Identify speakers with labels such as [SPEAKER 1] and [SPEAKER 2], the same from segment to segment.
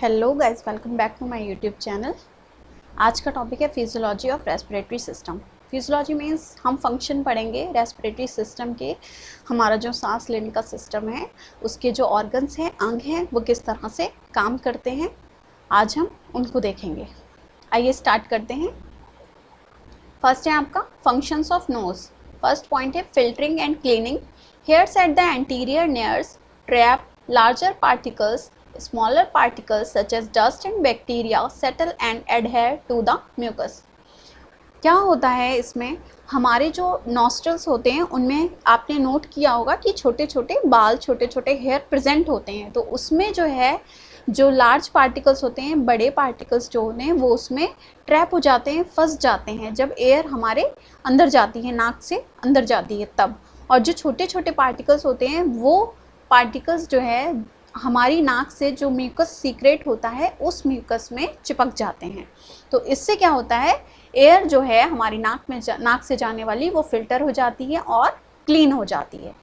[SPEAKER 1] Hello guys, welcome back to my YouTube channel. आज का topic है physiology of respiratory system. Physiology means हम function पढ़ेंगे respiratory system के। हमारा जो सांस लेने का सिस्टम है उसके जो ऑर्गन्स हैं, अंग हैं, वो किस तरह से काम करते हैं, आज हम उनको देखेंगे। आइए स्टार्ट करते हैं। फर्स्ट है आपका functions of nose. First point है filtering and cleaning. Hairs at the anterior nares trap larger particles. Smaller particles such as dust and bacteria settle and adhere to the mucus. क्या होता है इसमें, हमारे जो नॉस्ट्रल्स होते हैं उनमें आपने नोट किया होगा कि छोटे छोटे बाल, छोटे छोटे हेयर प्रेजेंट होते हैं। तो उसमें जो है जो लार्ज पार्टिकल्स होते हैं, बड़े पार्टिकल्स जो होते हैं वो उसमें ट्रैप हो जाते हैं, फंस जाते हैं जब एयर हमारे अंदर जाती है, नाक से अंदर जाती है तब। और जो छोटे छोटे पार्टिकल्स होते हैं वो पार्टिकल्स जो है हमारी नाक से जो म्यूकस सीक्रेट होता है उस म्यूकस में चिपक जाते हैं। तो इससे क्या होता है, एयर जो है हमारी नाक से जाने वाली वो फिल्टर हो जाती है और क्लीन हो जाती है।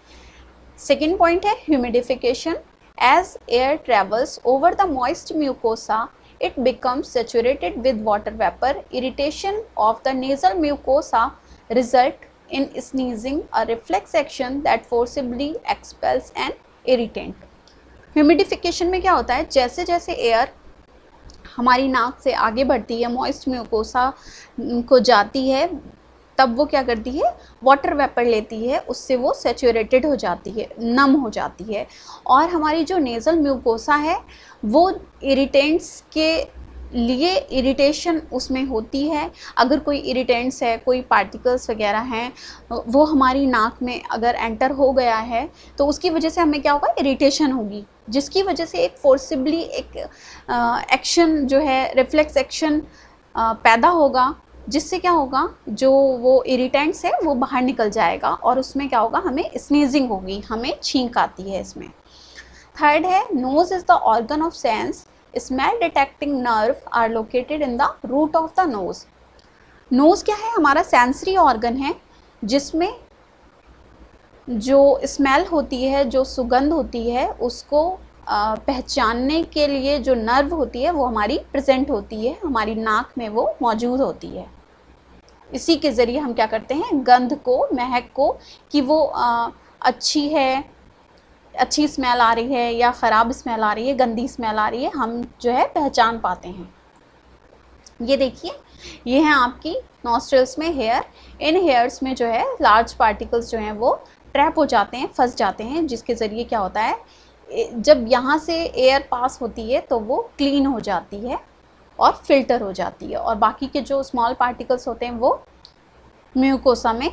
[SPEAKER 1] सेकेंड पॉइंट है humidification. As air travels over the moist mucosa it becomes saturated with water vapour. Irritation of the nasal mucosa result in sneezing, a reflex action that forcibly expels an irritant. Humidification में क्या होता है, जैसे जैसे air हमारी नाक से आगे बढ़ती है, मॉइस्ट म्यूकोसा को जाती है, तब वो क्या करती है, वाटर वेपर लेती है, उससे वो सैचुरेटेड हो जाती है, नम हो जाती है। और हमारी जो नेज़ल म्यूकोसा है वो इरिटेंट्स के लिए इरिटेशन उसमें होती है। अगर कोई इरिटेंट्स है, कोई पार्टिकल्स वगैरह हैं, वो हमारी नाक में अगर एंटर हो गया है तो उसकी वजह से हमें क्या होगा, इरिटेशन होगी, जिसकी वजह से एक फोर्सिबली एक एक्शन जो है, रिफ्लेक्स एक्शन पैदा होगा, जिससे क्या होगा, जो वो इरिटेंट्स है वो बाहर निकल जाएगा और उसमें क्या होगा, हमें स्नीजिंग होगी, हमें छींक आती है इसमें। थर्ड है nose is the organ of sense. Smell detecting nerve are located in the root of the nose. Nose क्या है, हमारा सेंसरी ऑर्गन है जिसमें जो स्मेल होती है, जो सुगंध होती है, उसको पहचानने के लिए जो नर्व होती है वो हमारी प्रेजेंट होती है, हमारी नाक में वो मौजूद होती है। इसी के ज़रिए हम क्या करते हैं, गंध को, महक को, कि वो अच्छी है, अच्छी स्मेल आ रही है या ख़राब स्मेल आ रही है, गंदी स्मेल आ रही है, हम जो है पहचान पाते हैं। ये देखिए, ये हैं आपकी नॉस्ट्रल्स में हेयर। इन हेयर्स में जो है लार्ज पार्टिकल्स जो हैं वो ट्रैप हो जाते हैं, फंस जाते हैं, जिसके ज़रिए क्या होता है, जब यहाँ से एयर पास होती है तो वो क्लीन हो जाती है और फिल्टर हो जाती है। और बाकी के जो स्मॉल पार्टिकल्स होते हैं वो म्यूकोसा में,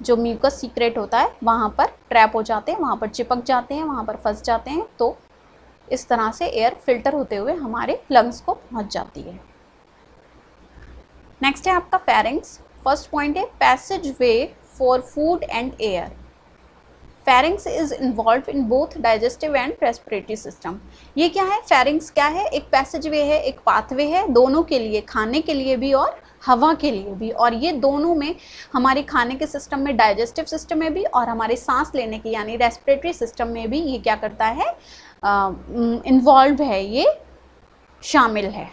[SPEAKER 1] जो म्यूकस सीक्रेट होता है, वहाँ पर ट्रैप हो जाते हैं, वहाँ पर चिपक जाते हैं, वहाँ पर फंस जाते हैं। तो इस तरह से एयर फिल्टर होते हुए हमारे लंग्स को पहुँच जाती है। नेक्स्ट है आपका फेरिंग्स। फर्स्ट पॉइंट है passage way for food and air. Pharynx is involve in both digestive and respiratory system. ये क्या है, फेरिंग्स क्या है, एक पैसेज वे है, एक पाथवे है, दोनों के लिए, खाने के लिए भी और हवा के लिए भी। और ये दोनों में, हमारे खाने के सिस्टम में, डाइजेस्टिव सिस्टम में भी, और हमारे सांस लेने की यानी रेस्पिरेटरी सिस्टम में भी ये क्या करता है, इन्वॉल्व है, ये शामिल है।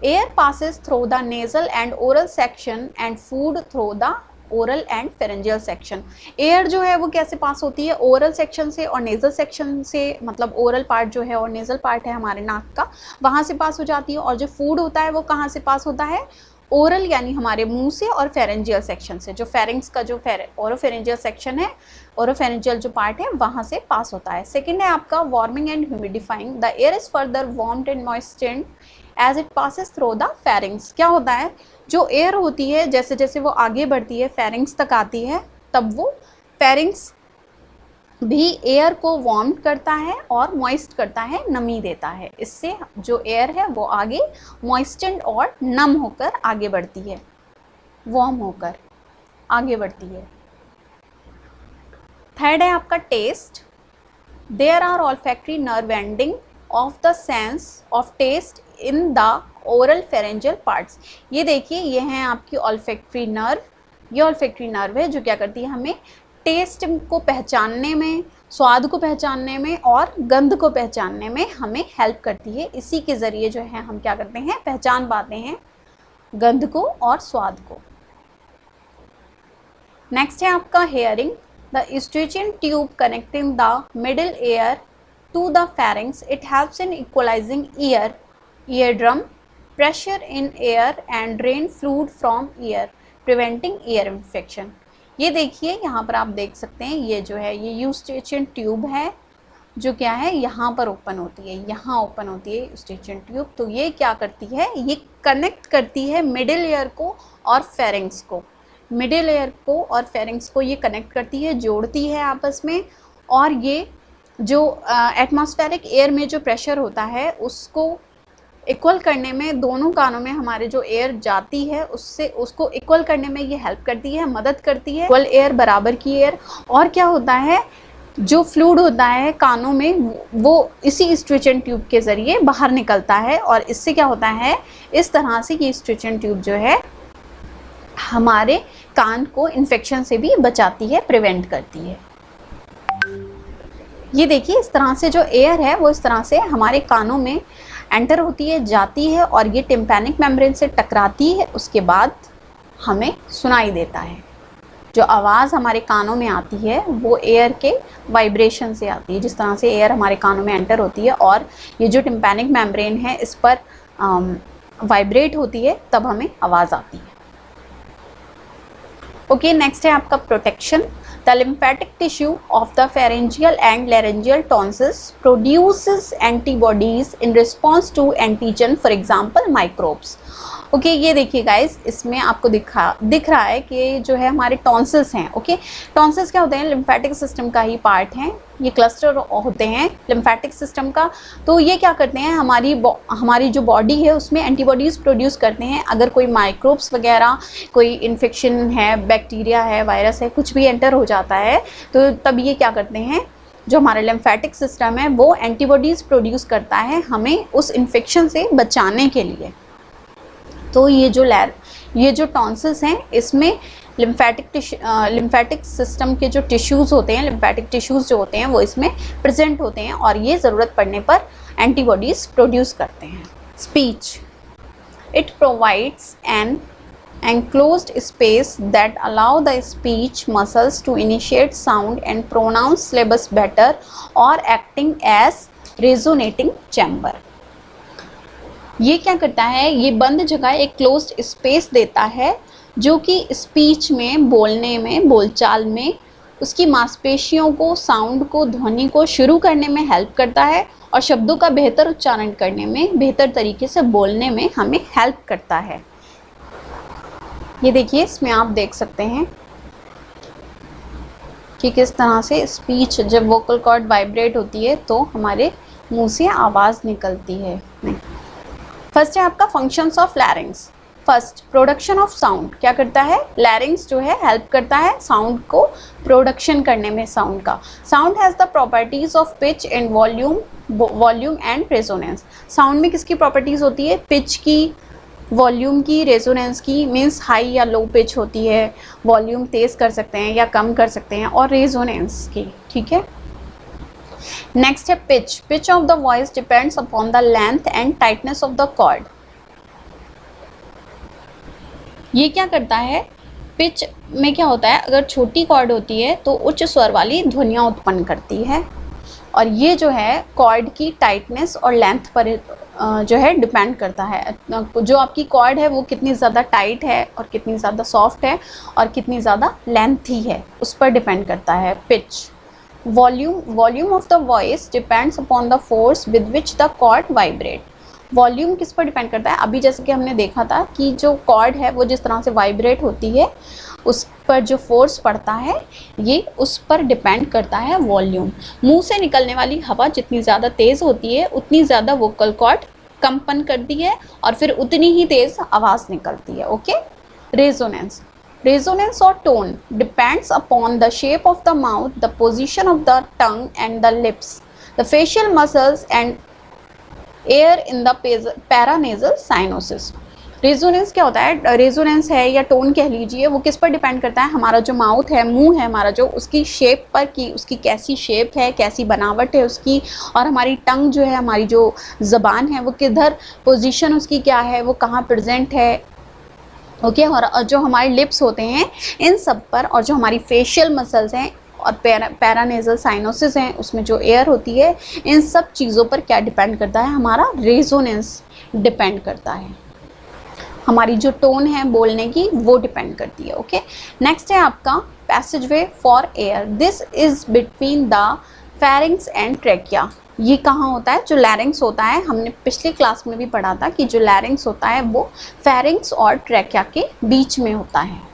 [SPEAKER 1] Air passes through the nasal and oral section and food through the oral and pharyngeal section. Air जो है वो कैसे पास होती है, ओरल सेक्शन से और नेजल सेक्शन से, मतलब ओरल पार्ट जो है और नेजल पार्ट है हमारे नाक का, वहाँ से पास हो जाती है। और जो फूड होता है वो कहाँ से पास होता है, ओरल यानी हमारे मुंह से, और फेरेंजियल सेक्शन से, जो फेरिंग्स का जो ओरोफेरेंजियल सेक्शन है, ओरोफेरेंजियल जो पार्ट है वहाँ से पास होता है। सेकेंड है आपका warming and humidifying. The air is further warmed and moistured as it passes through the pharynx. क्या होता है, जो एयर होती है जैसे जैसे वो आगे बढ़ती है, फेरिंग्स तक आती है, तब वो फेरिंग्स भी एयर को वार्म करता है और मॉइस्ट करता है, नमी देता है। इससे जो एयर है वो आगे मॉइस्टेंड और नम होकर आगे बढ़ती है, वार्म होकर आगे बढ़ती है। थर्ड है आपका taste. There are olfactory nerve ending of the sense of taste in the oral pharyngeal parts. ये देखिए, ये हैं आपकी ऑल्फैक्टरी नर्व। ये ऑल्फैक्टरी नर्व है जो क्या करती है, हमें टेस्ट को पहचानने में, स्वाद को पहचानने में और गंध को पहचानने में हमें हेल्प करती है। इसी के ज़रिए जो है हम क्या करते हैं, पहचान पाते हैं गंध को और स्वाद को। नेक्स्ट है आपका hearing. The eustachian tube connecting the middle ear to the pharynx, it helps in equalising eardrum pressure in air and drain fluid from ear, preventing ear infection। ये देखिए यहाँ पर आप देख सकते हैं, ये जो है ये यूस्ट्रेचियन ट्यूब है जो क्या है यहाँ पर ओपन होती है, यहाँ ओपन होती है यूस्ट्रेचियन ट्यूब। तो ये क्या करती है, ये कनेक्ट करती है मिडिल एयर को और फेरिंग्स को, मिडिल एयर को और फेरिंग्स को ये कनेक्ट करती है, जोड़ती है आपस में। और ये जो एटमॉस्फेरिक एयर में जो प्रेशर होता है उसको इक्वल करने में, दोनों कानों में हमारे जो एयर जाती है उससे उसको इक्वल करने में ये हेल्प करती है, मदद करती है। इक्वल एयर, बराबर की एयर। और क्या होता है, जो फ्लूइड होता है कानों में वो इसी यूस्ट्रेचियन ट्यूब के ज़रिए बाहर निकलता है और इससे क्या होता है, इस तरह से ये यूस्ट्रेचियन ट्यूब जो है हमारे कान को इन्फेक्शन से भी बचाती है, प्रिवेंट करती है। ये देखिए इस तरह से जो एयर है वो इस तरह से हमारे कानों में एंटर होती है, जाती है और ये टिम्पैनिक मेम्ब्रेन से टकराती है, उसके बाद हमें सुनाई देता है। जो आवाज़ हमारे कानों में आती है वो एयर के वाइब्रेशन से आती है, जिस तरह से एयर हमारे कानों में एंटर होती है और ये जो टिम्पैनिक मेम्ब्रेन है इस पर वाइब्रेट होती है, तब हमें आवाज़ आती है। ओके, नेक्स्ट है आपका protection. The lymphatic tissue of the pharyngeal and laryngeal tonsils produces antibodies in response to antigen, for example microbes। Okay, ये देखिए गाइस, इसमें आपको दिख रहा है कि जो है हमारे टॉन्सिल्स हैं। ओके, टॉन्सिल्स क्या होते हैं, लिम्फेटिक सिस्टम का ही पार्ट हैं, ये क्लस्टर होते हैं लिम्फेटिक सिस्टम का। तो ये क्या करते हैं, हमारी जो बॉडी है उसमें एंटीबॉडीज़ प्रोड्यूस करते हैं। अगर कोई माइक्रोब्स वगैरह, कोई इन्फेक्शन है, बैक्टीरिया है, वायरस है, कुछ भी एंटर हो जाता है तो तब ये क्या करते हैं, जो हमारा लिम्फेटिक सिस्टम है वो एंटीबॉडीज़ प्रोड्यूस करता है हमें उस इन्फेक्शन से बचाने के लिए। तो ये जो टॉन्सिल्स हैं इसमें लिम्फेटिक सिस्टम के जो टिश्यूज़ होते हैं, लिम्फेटिक टिश्यूज़ जो होते हैं वो इसमें प्रेजेंट होते हैं और ये ज़रूरत पड़ने पर एंटीबॉडीज़ प्रोड्यूस करते हैं। Speech, it provides N enclosed space that allow the speech muscles to initiate sound and pronounce syllables better, or acting as resonating chamber। ये क्या करता है, ये बंद जगह एक क्लोज्ड स्पेस देता है जो कि स्पीच में, बोलने में, बोलचाल में उसकी मांसपेशियों को, साउंड को, ध्वनि को शुरू करने में हेल्प करता है और शब्दों का बेहतर उच्चारण करने में, बेहतर तरीके से बोलने में हमें हेल्प करता है। ये देखिए इसमें आप देख सकते हैं कि किस तरह से स्पीच, जब वोकल कॉर्ड वाइब्रेट होती है तो हमारे मुंह से आवाज़ निकलती है। फर्स्ट है आपका functions of लैरिंग्स। First, production of sound. क्या करता है, लैरिंग्स जो है हेल्प करता है साउंड को प्रोडक्शन करने में। साउंड का, sound has the properties of pitch and volume and resonance. Sound में किसकी प्रॉपर्टीज़ होती है, पिच की, वॉल्यूम की, रेजोनेंस की, मीन्स हाई या लो पिच होती है, वॉल्यूम तेज़ कर सकते हैं या कम कर सकते हैं, और रेजोनेंस की। ठीक है, नेक्स्ट है pitch. Pitch of the voice depends upon the length and tightness of the cord. ये क्या करता है, पिच में क्या होता है, अगर छोटी कॉर्ड होती है तो उच्च स्वर वाली ध्वनियाँ उत्पन्न करती है, और ये जो है कॉर्ड की टाइटनेस और लेंथ पर जो है डिपेंड करता है। जो आपकी कॉर्ड है वो कितनी ज़्यादा टाइट है और कितनी ज़्यादा सॉफ्ट है और कितनी ज़्यादा लेंथी है, उस पर डिपेंड करता है pitch. Volume of the voice depends upon the force with which the cord vibrate. Volume किस पर डिपेंड करता है, अभी जैसे कि हमने देखा था कि जो कॉर्ड है वो जिस तरह से वाइब्रेट होती है उस पर जो फोर्स पड़ता है ये उस पर डिपेंड करता है वॉल्यूम। मुंह से निकलने वाली हवा जितनी ज़्यादा तेज़ होती है उतनी ज़्यादा वोकल कॉर्ड कंपन करती है और फिर उतनी ही तेज़ आवाज़ निकलती है। ओके, रेजोनेंस और tone depends upon the shape of the mouth, the position of the tongue and the lips, the facial muscles and air in the paranasal cyanosis. Resonance क्या होता है, रेजोनेंस है या टोन कह लीजिए, वो किस पर डिपेंड करता है, हमारा जो माउथ है, मुंह है हमारा जो, उसकी शेप पर, कि उसकी कैसी शेप है, कैसी बनावट है उसकी, और हमारी टंग जो है, हमारी जो ज़बान है वो किधर पोजीशन उसकी क्या है, वो कहाँ प्रेजेंट है, ओके। और जो हमारे लिप्स होते हैं इन सब पर, और जो हमारी फेशियल मसल्स हैं और पैरानेजल साइनोसिस हैं, उसमें जो एयर होती है, इन सब चीज़ों पर क्या डिपेंड करता है, हमारा रेजोनेंस डिपेंड करता है, हमारी जो टोन है बोलने की वो डिपेंड करती है, ओके। नेक्स्ट है आपका passageway for air, this is between the pharynx and trachea. ये कहाँ होता है, जो लैरिंग्स होता है, हमने पिछली क्लास में भी पढ़ा था कि जो लैरिंग्स होता है वो फेरिंग्स और ट्रैकिया के बीच में होता है।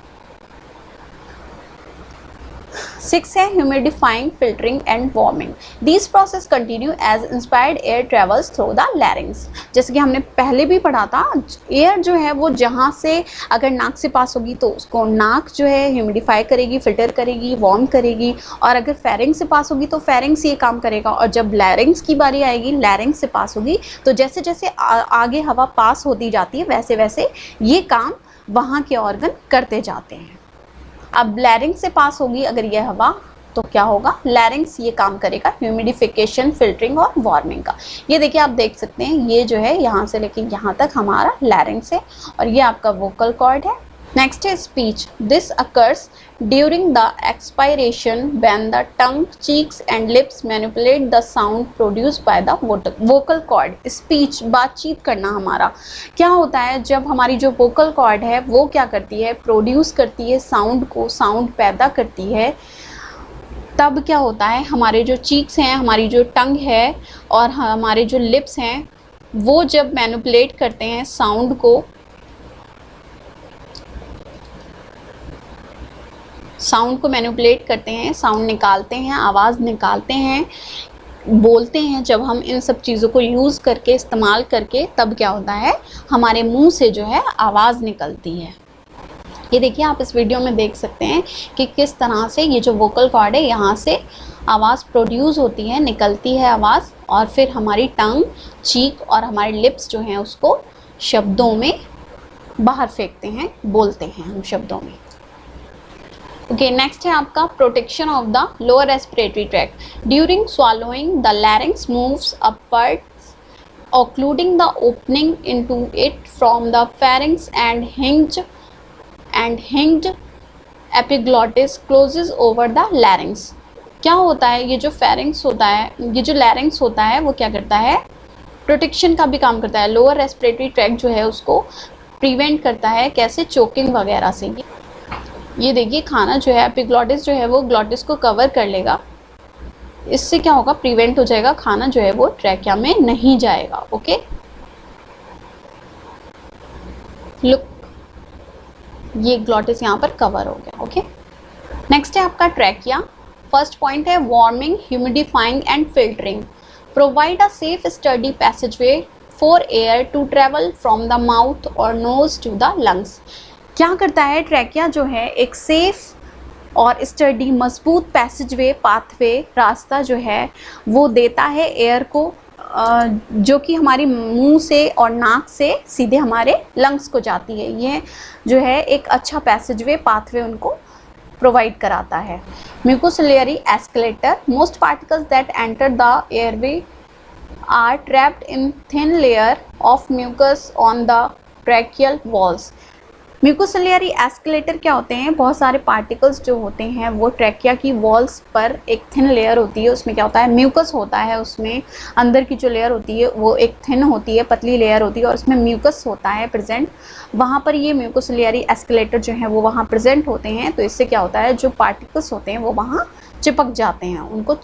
[SPEAKER 1] 6 है humidifying, filtering and warming, this process continue as inspired air travels through the larynx. जैसे कि हमने पहले भी पढ़ा था, एयर जो है वो जहाँ से अगर नाक से पास होगी तो उसको नाक जो है ह्यूमिडिफाई करेगी, फिल्टर करेगी, वार्म करेगी, और अगर फेरिंग्स से पास होगी तो फेरिंग्स ये काम करेगा, और जब लैरिंग्स की बारी आएगी, लैरिंग्स से पास होगी तो जैसे जैसे आगे हवा पास होती जाती है वैसे वैसे ये काम वहाँ के ऑर्गन करते जाते हैं। अब लैरिंग्स से पास होगी अगर ये हवा तो क्या होगा, लैरिंग्स ये काम करेगा ह्यूमिडिफिकेशन, फिल्टरिंग और वार्मिंग का। ये देखिए आप देख सकते हैं, ये जो है यहाँ से लेके यहाँ तक हमारा लैरिंग्स है, और ये आपका वोकल कॉर्ड है। नेक्स्ट है speech, this occurs during the expiration when the tongue, cheeks and lips manipulate the sound produce by the vocal cord. Speech, बातचीत करना हमारा क्या होता है, जब हमारी जो वोकल कॉर्ड है वो क्या करती है, प्रोड्यूस करती है साउंड को, साउंड पैदा करती है, तब क्या होता है, हमारे जो चीक्स हैं, हमारी जो टंग है और हमारे जो लिप्स हैं वो जब मैनिपुलेट करते हैं साउंड को, मैनिपुलेट करते हैं, साउंड निकालते हैं, आवाज़ निकालते हैं, बोलते हैं, जब हम इन सब चीज़ों को यूज़ करके, इस्तेमाल करके, तब क्या होता है, हमारे मुंह से जो है आवाज़ निकलती है। ये देखिए आप इस वीडियो में देख सकते हैं कि किस तरह से ये जो वोकल कॉर्ड है यहाँ से आवाज़ प्रोड्यूस होती है, निकलती है आवाज़, और फिर हमारी टंग, चीक और हमारे लिप्स जो हैं उसको शब्दों में बाहर फेंकते हैं, बोलते हैं हम शब्दों में। ओके, नेक्स्ट है आपका protection of the lower respiratory tract. During swallowing the larynx moves upwards, occluding the opening into it from the pharynx and hinged epiglottis closes over the larynx। क्या होता है, ये जो pharynx होता है, ये जो larynx होता है वो क्या करता है, प्रोटेक्शन का भी काम करता है, लोअर रेस्पिरेटरी ट्रैक्ट जो है उसको प्रिवेंट करता है, कैसे, चोकिंग वगैरह से। ये देखिए खाना जो है, एपिग्लॉटिस जो है वो ग्लॉटिस को कवर कर लेगा, इससे क्या होगा, प्रिवेंट हो जाएगा, खाना जो है वो ट्रैकिया में नहीं जाएगा, ओके। लुक, ये ग्लॉटिस यहाँ पर कवर हो गया, ओके। नेक्स्ट है आपका ट्रैकिया। फर्स्ट पॉइंट है warming, humidifying and filtering, provide a safe steady passageway for air to travel from the mouth और नोज टू द लंग्स। क्या करता है ट्रैकिया जो है, एक सेफ और स्टडी, मजबूत पैसेजवे, पाथवे, रास्ता जो है वो देता है एयर को, जो कि हमारी मुंह से और नाक से सीधे हमारे लंग्स को जाती है। ये जो है एक अच्छा पैसेजवे, पाथवे उनको प्रोवाइड कराता है। Mucociliary escalator, most particles that enter the airway are trapped in thin layer of mucus on the tracheal walls. Mucociliary escalator क्या होते हैं, बहुत सारे पार्टिकल्स जो होते हैं वो ट्रैकिया की वॉल्स पर, एक थिन लेयर होती है, उसमें क्या होता है, म्यूकस होता है, उसमें अंदर की जो लेयर होती है वो एक थिन होती है, पतली लेयर होती है, और उसमें म्यूकस होता है प्रेजेंट, वहाँ पर ये म्यूकोसिलियरी एस्केलेटर जो है वो वहाँ प्रेजेंट होते हैं। तो इससे क्या होता है, जो पार्टिकल्स होते हैं वो वहाँ चिपक जाते हैं, उनको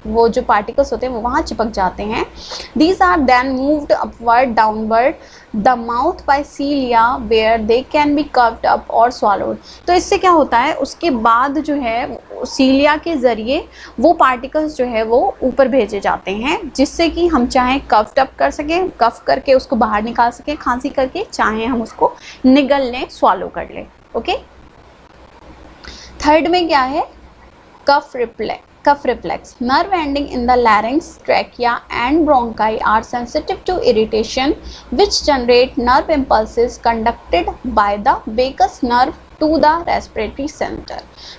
[SPEAKER 1] वो जो पार्टिकल्स होते हैं वो वहाँ चिपक जाते हैं। These are then moved upward downward the mouth by cilia where they can be coughed up और swallowed। तो इससे क्या होता है, उसके बाद जो है सीलिया के ज़रिए वो पार्टिकल्स जो है वो ऊपर भेजे जाते हैं, जिससे कि हम चाहें कर्व्ड अप कर सकें, कफ करके उसको बाहर निकाल सकें खांसी करके, चाहें हम उसको निगल लें, स्वॉलो कर लें, ओके। थर्ड में क्या है, Cuff reflex. Nerve ending in the larynx, trachea and bronchi are sensitive to irritation, which generate nerve impulses conducted by the vagus nerve to the respiratory center.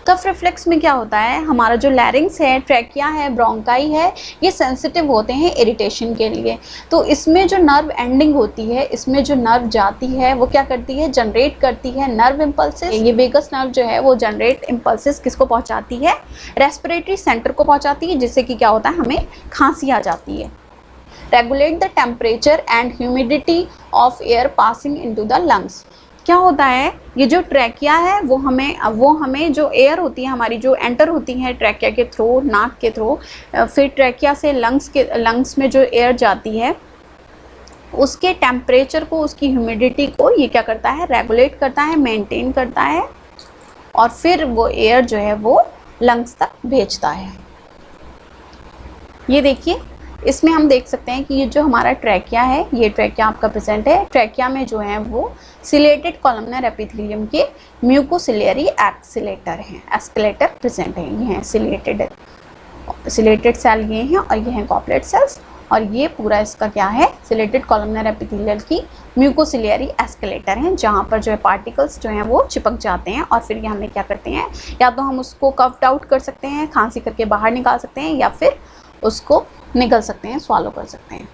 [SPEAKER 1] Cough reflex में क्या होता है, हमारा जो लैरिंग्स है, ट्रैकिया है, ब्रोंकाई है, ये सेंसिटिव होते हैं इरिटेशन के लिए। तो इसमें जो नर्व एंडिंग होती है, इसमें जो नर्व जाती है वो क्या करती है, जनरेट करती है नर्व इम्पल्सेस। ये वेगस नर्व जो है वो जनरेट इम्पल्सेस किसको पहुंचाती है, रेस्पिरेटरी सेंटर को पहुंचाती है, जिससे कि क्या होता है, हमें खांसी आ जाती है। Regulate the temperature and humidity of air passing into the lungs. क्या होता है, ये जो ट्रैकिया है वो हमें जो एयर होती है हमारी, जो एंटर होती है ट्रैकिया के थ्रू, नाक के थ्रू, फिर ट्रैकिया से लंग्स में जो एयर जाती है उसके टेम्परेचर को, उसकी ह्यूमिडिटी को ये क्या करता है, रेगुलेट करता है, मेंटेन करता है, और फिर वो एयर जो है वो लंग्स तक भेजता है। ये देखिए, इसमें हम देख सकते हैं कि ये जो हमारा ट्रैकिया है, ये ट्रैकिया आपका प्रेजेंट है। ट्रैकिया में जो है वो सिलेटेड कॉलमनर एपिथेलियम के म्यूकोसिलियरी एस्केलेटर प्रेजेंट है। ये हैं सिलेटेड सेल, ये हैं, और ये हैं गॉबलेट सेल्स, और ये पूरा इसका क्या है, सिलेटेड कॉलमनर एपिथेलियल की म्यूकोसिलियरी एस्केलेटर हैं, जहाँ पर जो है पार्टिकल्स जो हैं वो चिपक जाते हैं, और फिर ये हमें क्या करते हैं, या तो हम उसको कफ्ड आउट कर सकते हैं, खांसी करके बाहर निकाल सकते हैं, या फिर उसको निकल सकते हैं, स्वालो कर सकते हैं।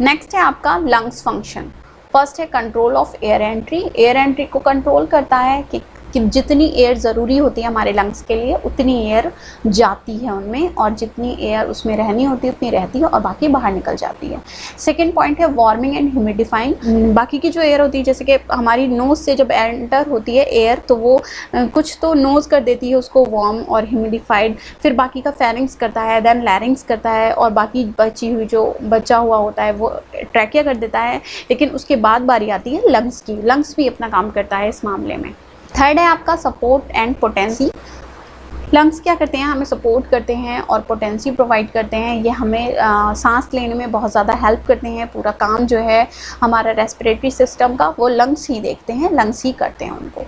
[SPEAKER 1] नेक्स्ट है आपका लंग्स फंक्शन। फर्स्ट है control of air entry. Air entry को कंट्रोल करता है कि जितनी एयर ज़रूरी होती है हमारे लंग्स के लिए उतनी एयर जाती है उनमें, और जितनी एयर उसमें रहनी होती है उतनी रहती है, और बाकी बाहर निकल जाती है। सेकेंड पॉइंट है वार्मिंग एंड ह्यूमिडिफाइंग। बाकी की जो एयर होती है, जैसे कि हमारी नोज़ से जब एंटर होती है एयर, तो वो कुछ तो नोज़ कर देती है उसको वार्म और ह्यूमिडिफाइड, फिर बाकी का फेरिंग्स करता है, देन लैरिंग्स करता है, और बाकी बचा हुआ होता है वो ट्रैकिया कर देता है। लेकिन उसके बाद बारी आती है लंग्स की। लंग्स भी अपना काम करता है इस मामले में। थर्ड है आपका सपोर्ट एंड पोटेंसी। लंग्स क्या करते हैं, हमें सपोर्ट करते हैं और पोटेंसी प्रोवाइड करते हैं। ये हमें सांस लेने में बहुत ज़्यादा हेल्प करते हैं। पूरा काम जो है हमारा रेस्पिरेटरी सिस्टम का वो लंग्स ही देखते हैं, लंग्स ही करते हैं उनको।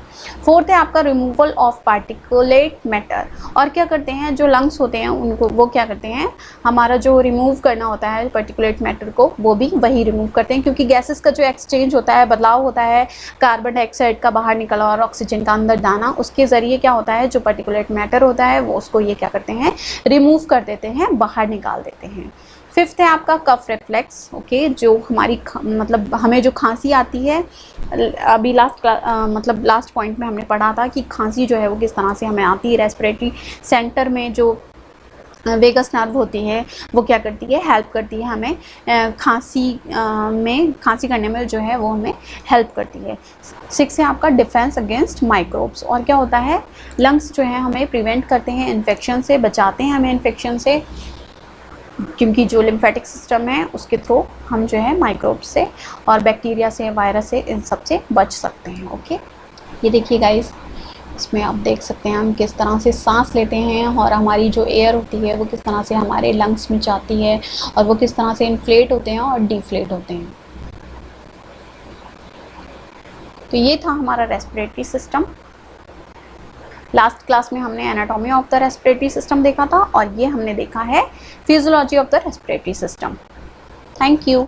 [SPEAKER 1] फोर्थ है आपका रिमूवल ऑफ पार्टिकुलेट मैटर। और क्या करते हैं, जो लंग्स होते हैं उनको वो क्या करते हैं, हमारा जो रिमूव करना होता है पार्टिकुलेट मैटर को, वो भी वही रिमूव करते हैं, क्योंकि गैसेस का जो एक्सचेंज होता है, बदलाव होता है, कार्बन डाइऑक्साइड का बाहर निकला और ऑक्सीजन का अंदर जाना, उसके ज़रिए क्या होता है, जो पार्टिकुलेट मैटर होता है वो उसको ये क्या करते हैं, रिमूव कर देते हैं, बाहर निकाल देते हैं। फिफ्थ है आपका कफ रिफ्लेक्स। ओके, जो हमारी मतलब हमें जो खांसी आती है, अभी लास्ट पॉइंट में हमने पढ़ा था कि खांसी जो है वो किस तरह से हमें आती है। रेस्पिरेटरी सेंटर में जो वेगस नर्व होती है वो क्या करती है, हेल्प करती है हमें खांसी करने में जो है वो हमें हेल्प करती है। 6 है आपका डिफेंस अगेंस्ट माइक्रोब्स। और क्या होता है, लंग्स जो है हमें प्रिवेंट करते हैं इन्फेक्शन से, बचाते हैं हमें इन्फेक्शन से, क्योंकि जो लिम्फेटिक सिस्टम है उसके थ्रू हम जो है माइक्रोब से और बैक्टीरिया से, वायरस से, इन सब से बच सकते हैं। ओके, ये देखिए गाइस, इसमें आप देख सकते हैं हम किस तरह से सांस लेते हैं, और हमारी जो एयर होती है वो किस तरह से हमारे लंग्स में जाती है, और वो किस तरह से इन्फ्लेट होते हैं और डिफ्लेट होते हैं। तो ये था हमारा रेस्पिरेटरी सिस्टम। लास्ट क्लास में हमने anatomy of the respiratory system देखा था, और ये हमने देखा है physiology of the respiratory system. Thank you.